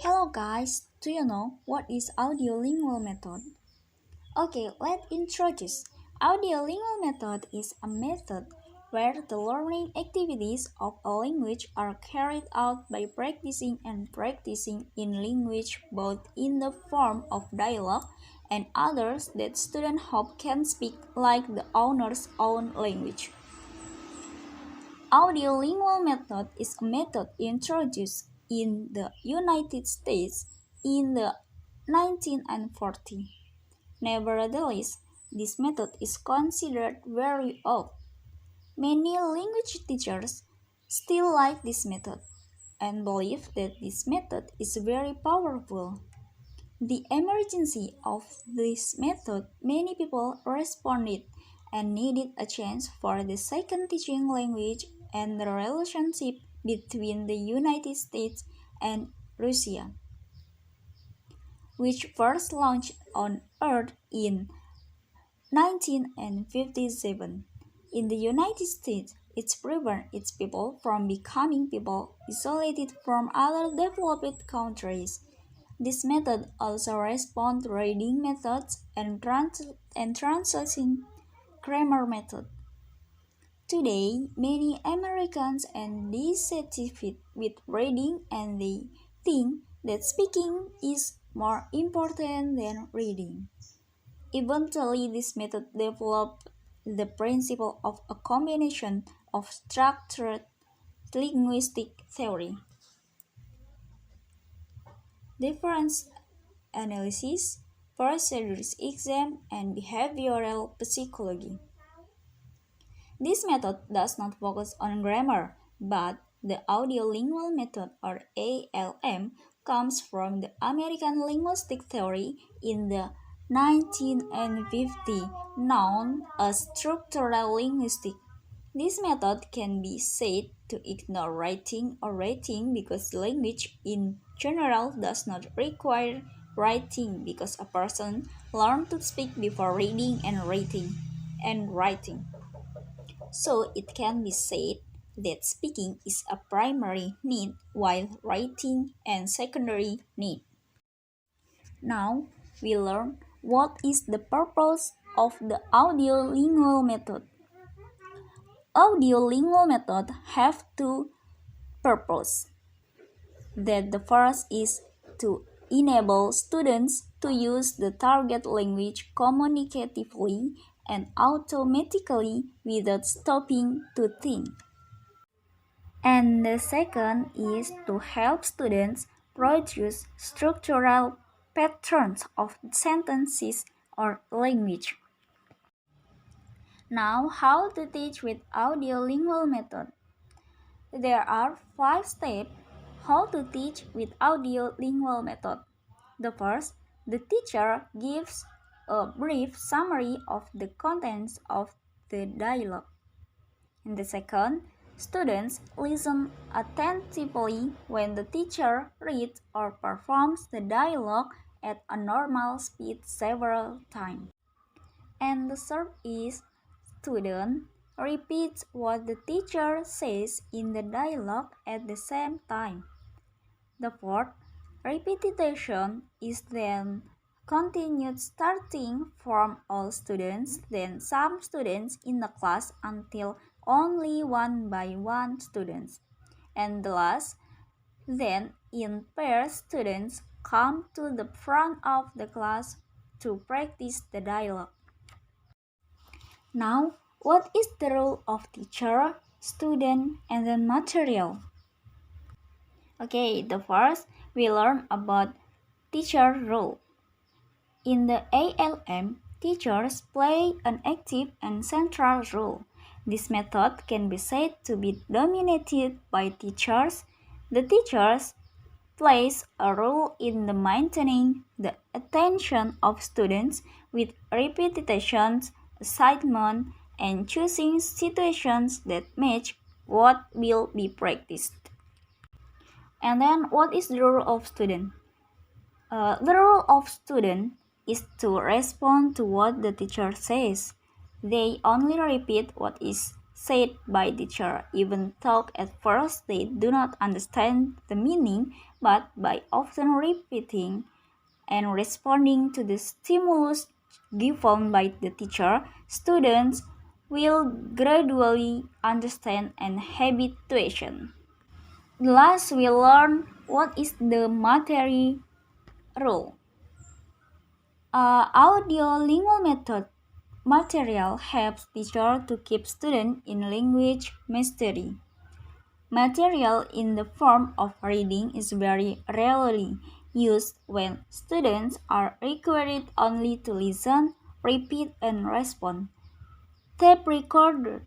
Hello guys, do you know what is audiolingual method? Okay, let's introduce. Audiolingual method is a method where the learning activities of a language are carried out by practicing and practicing in language both in the form of dialogue and others that students hope can speak like the owner's own language. Audiolingual method is a method introduced in the United States in the 1940s. Nevertheless, this method is considered very old. Many language teachers still like this method and believe that this method is very powerful. The emergency of this method, many people responded and needed a chance for the second teaching language and the relationship between the United States and Russia, which first launched on Earth in 1957. In the United States, it prevents its people from becoming people isolated from other developed countries. This method also responds to reading methods and translation grammar method. Today, many Americans are dissatisfied with reading and they think that speaking is more important than reading. Eventually, this method developed the principle of a combination of structured linguistic theory, difference analysis, procedures exam, and behavioral psychology. This method does not focus on grammar, but the audiolingual method or ALM comes from the American linguistic theory in the 1950s known as structural linguistics. This method can be said to ignore writing or writing because language in general does not require writing because a person learns to speak before reading and writing. So it can be said that speaking is a primary need while writing and secondary need. Now we learn what is the purpose of the audiolingual method. Audiolingual method have two purposes. That the first is to enable students to use the target language communicatively and automatically without stopping to think. And the second is to help students produce structural patterns of sentences or language. Now, how to teach with audiolingual method? There are 5 steps how to teach with audiolingual method. The first, the teacher gives a brief summary of the contents of the dialogue. In the second, students listen attentively when the teacher reads or performs the dialogue at a normal speed several times. And the third is student repeats what the teacher says in the dialogue at the same time. The fourth, repetition is then continued starting from all students, then some students in the class until only one by one students. And the last, then in pairs students come to the front of the class to practice the dialogue. Now, what is the role of teacher, student, and then material? Okay, the first we learn about teacher role. In the ALM, teachers play an active and central role. This method can be said to be dominated by teachers. The teachers plays a role in the maintaining the attention of students with repetitions, assignment, and choosing situations that match what will be practiced. And then what is the role of student? The role of student is to respond to what the teacher says. They only repeat what is said by teacher, even though at first they do not understand the meaning, but by often repeating and responding to the stimulus given by the teacher, students will gradually understand and habituation. Last, we learn what is the material rule. Audiolingual method material helps teacher to keep students in language mastery. Material in the form of reading is very rarely used when students are required only to listen, repeat, and respond. Tape recorders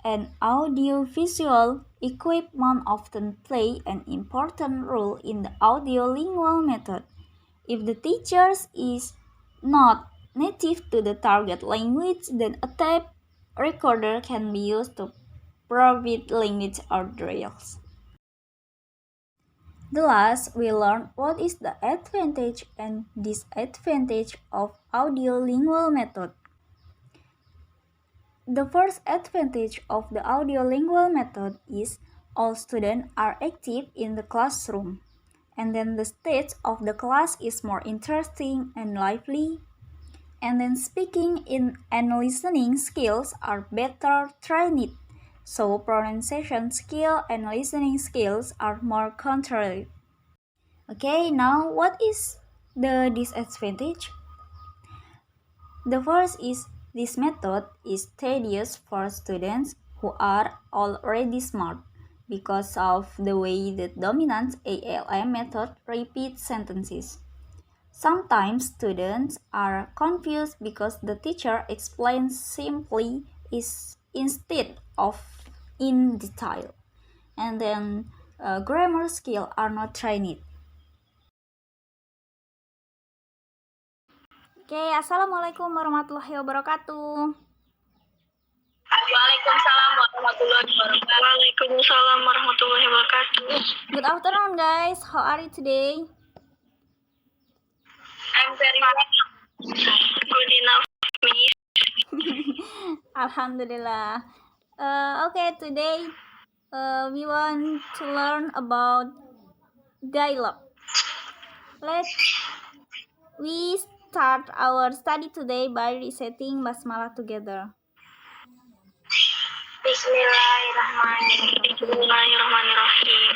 and audiovisual equipment often play an important role in the audiolingual method. If the teacher is not native to the target language, then a tape recorder can be used to provide language or drills. The last, we learn what is the advantage and disadvantage of audiolingual method. The first advantage of the audiolingual method is all students are active in the classroom, and then the stage of the class is more interesting and lively, and then speaking in and listening skills are better trained, so pronunciation skill and listening skills are more controlled. Okay, now what is the disadvantage? The first is this method is tedious for students who are already smart because of the way the dominant ALM method repeats sentences. Sometimes students are confused because the teacher explains simply instead of in detail, and then grammar skills are not trained. Oke, assalamualaikum warahmatullahi wabarakatuh. Waalaikumsalam warahmatullahi wabarakatuh. Waalaikumsalam warahmatullahi wabarakatuh. Good afternoon, guys. How are you today? I'm very good enough, Miss. Alhamdulillah. Okay, today we want to learn about dialogue. We start our study today by reciting basmalah together. Bismillahirrahmanirrahim.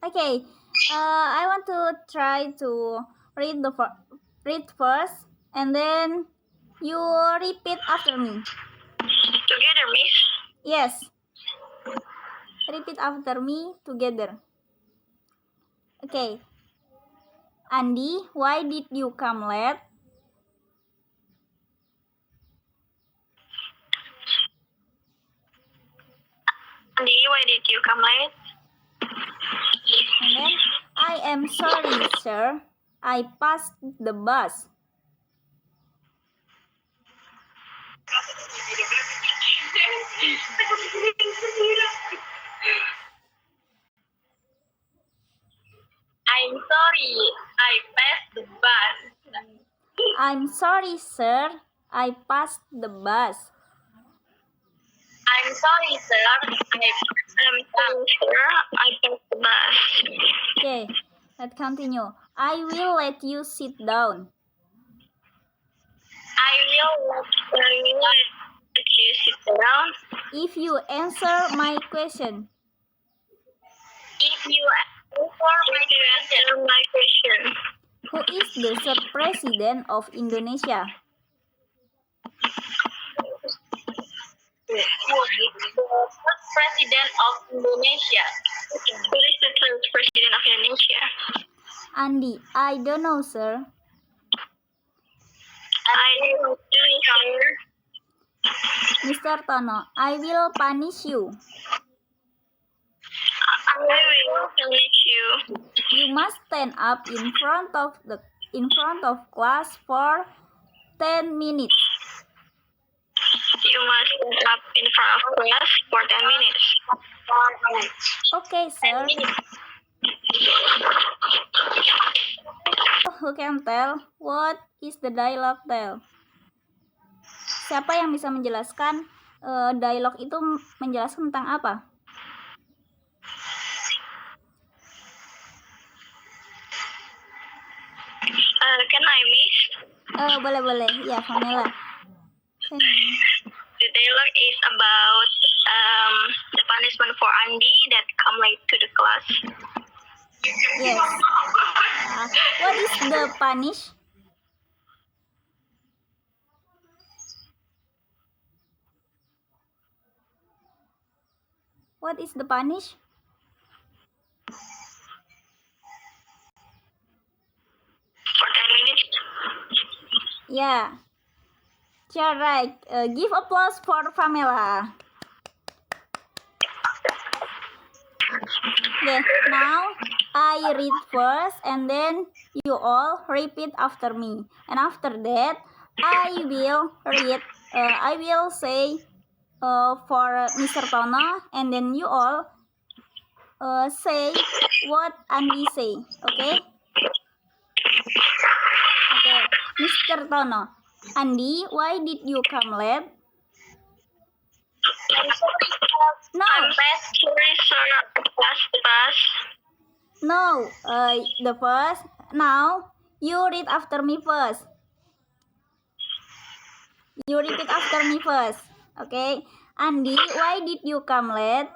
Okay, I want to try to read first, and then you repeat after me. Together, Miss? Yes. Repeat after me together. Okay. Andi, why did you come late? Andi, why did you come late? And then, I am sorry, sir. I passed the bus. I'm sorry, I passed the bus. I'm sorry, sir. I passed the bus. I'm sorry, sir. I passed the bus. Okay, let's continue. I will let you sit down. I will let you sit down. If you answer my question. If you answer my question. Who is the third president of Indonesia? Who is the first president of Indonesia? Who is the third president of Indonesia? Andi, I don't know, sir. I don't know, sir. Mr. Tono, I will punish you. I will punish you. You must stand up in front of class for 10 minutes. You must stand up in front of class for 10 minutes. Okay, sir. Who can tell what is the dialogue tell? Siapa yang bisa menjelaskan dialog itu menjelaskan tentang apa? Can I miss? Boleh. Ya, Pamela. The dialogue is about the punishment for Andy that come late to the class. Yes. What is the punish? What is the punish? For 10 minutes. Yeah. You're right. Give applause for Pamela. Okay, now I read first and then you all repeat after me. And after that, I will say for Mr. Tono, and then you all say what Andy say, okay? Okay, Mr. Tono. Andy, why did you come late? I'm sorry, No. I'm sorry, sir. I passed the bus. No, the first. Now, you read after me first. You repeat after me first, okay? Andy, why did you come late?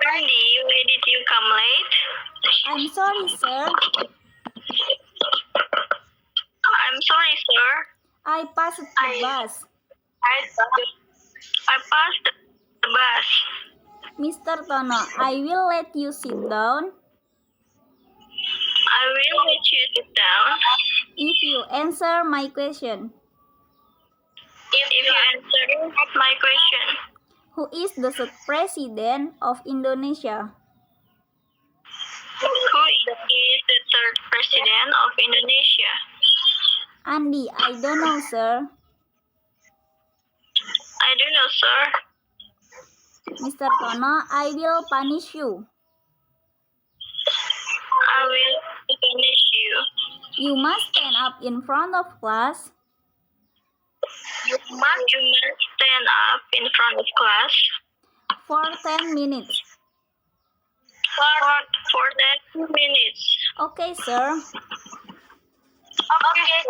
Andy, why did you come late? I'm sorry, sir. I'm sorry, sir. I passed the bus. I passed the bus. Mr. Tono, I will let you sit down I will let you sit down if you answer my question. if you answer my question. Who is the third president of Indonesia? Who is the third president of Indonesia? Andy, I don't know, sir. I don't know, sir. Mr. Tono, I will punish you. I will punish you. You must stand up in front of class You must stand up in front of class for 10 minutes. for 10 minutes. Okay, sir. Okay.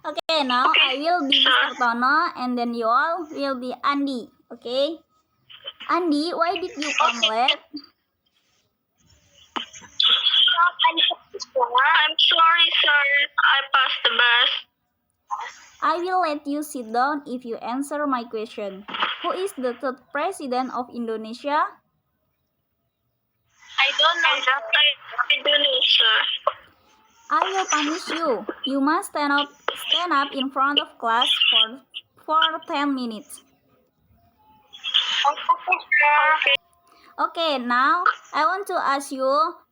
Okay, now I will be Mr. Tono and then you all will be Andy. Okay? Andy, why did you come late? I'm sorry, sir. I passed the bus. I will let you sit down if you answer my question. Who is the third president of Indonesia? I don't know. I don't know, sir. I will punish you. You must stand up in front of class for 10 minutes. Okay. Okay, now I want to ask you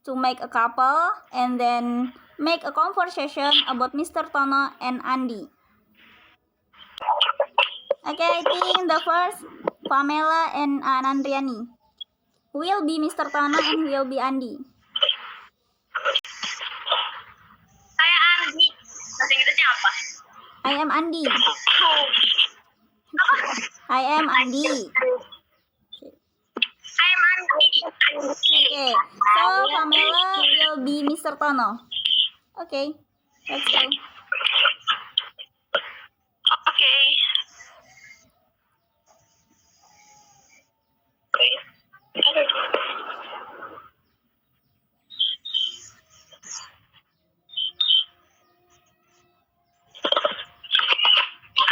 to make a couple and then make a conversation about Mr. Tono and Andy. Okay, I think the first, Pamela and Nandriani. Who will be Mr. Tono and who will be Andy? Saya Andi. Bahasa Inggrisnya apa? I am Andy. I am Andy. I am Andi. Okay, so Pamela will be Mr. Tono. Okay, let's go. Okay.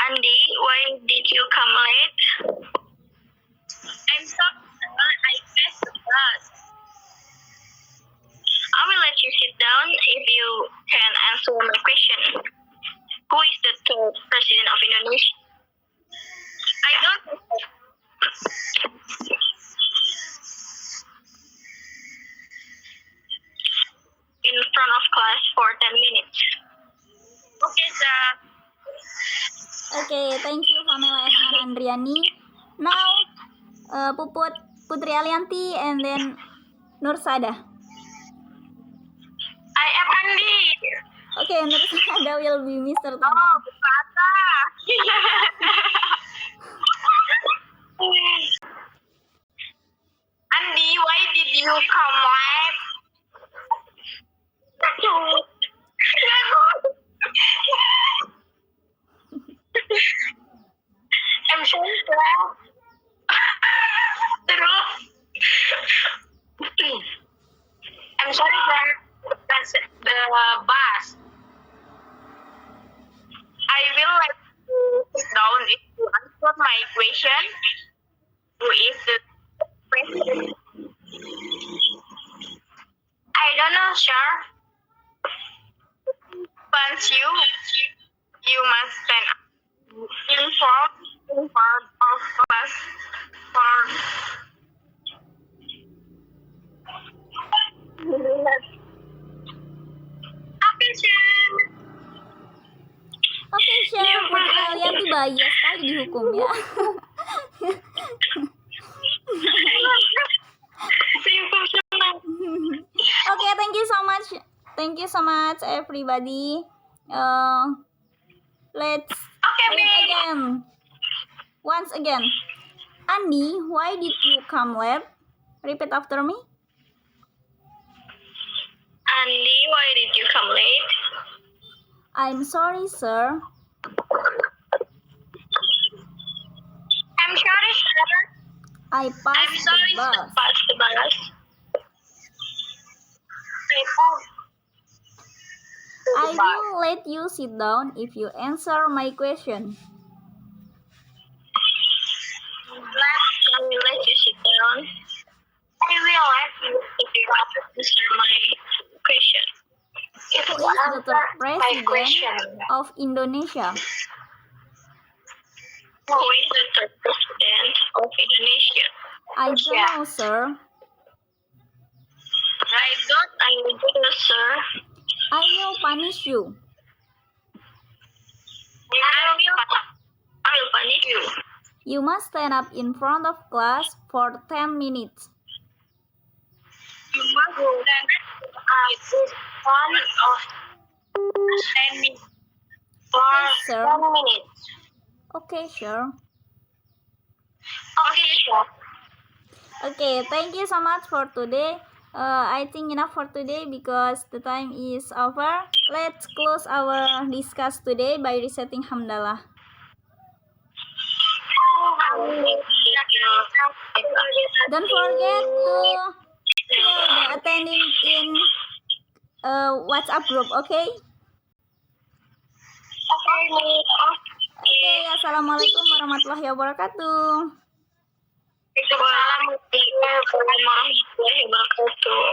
Andy, why did you come late? I'm sorry, I missed the bus. I will let you sit down if you can answer my question. Who is the third president of Indonesia? I don't know. In front of class for 10 minutes. Okay, sir. Okay, thank you Pamela and Andriani. Now, Putri Alianti and then Nursada. I am Andi. Okay, Nursada will be Mr. Tono. Oh, Kata. Andi, why did you come late? bus. I will let you sit down if you answer my question. Who is the president? I don't know, sir. Once you must stand up in front of class for okay, sir. Oke, Syar, Putri Alianti bahaya sekali dihukum ya. Oke, thank you so much. Thank you so much, everybody. Let's read again. Once again. Andi, why did you come late? Repeat after me. Andy, why did you come late? I'm sorry, sir. I'm sorry, sir. I I'm passed sorry, the bus. sir. Pass the bus. I will let you sit down if you answer my question. I will let you sit down. I will let you answer my question. If Who you is the answer third my president question, of Indonesia? who is the third president of Indonesia? I don't know, sir. I don't know, sir. I will punish you. I will punish you. You must stand up in front of class for 10 minutes. You must stand in front of 10 minutes. For Okay, sir. 10 minutes. Okay, sure. Okay, sure. Okay, thank you so much for today. I think enough for today because the time is over. Let's close our discuss today by reciting Hamdalah. Don't forget to fill the attending in WhatsApp group, okay? Okay, assalamualaikum warahmatullahi wabarakatuh. Waalaikumsalam warahmatullahi wabarakatuh.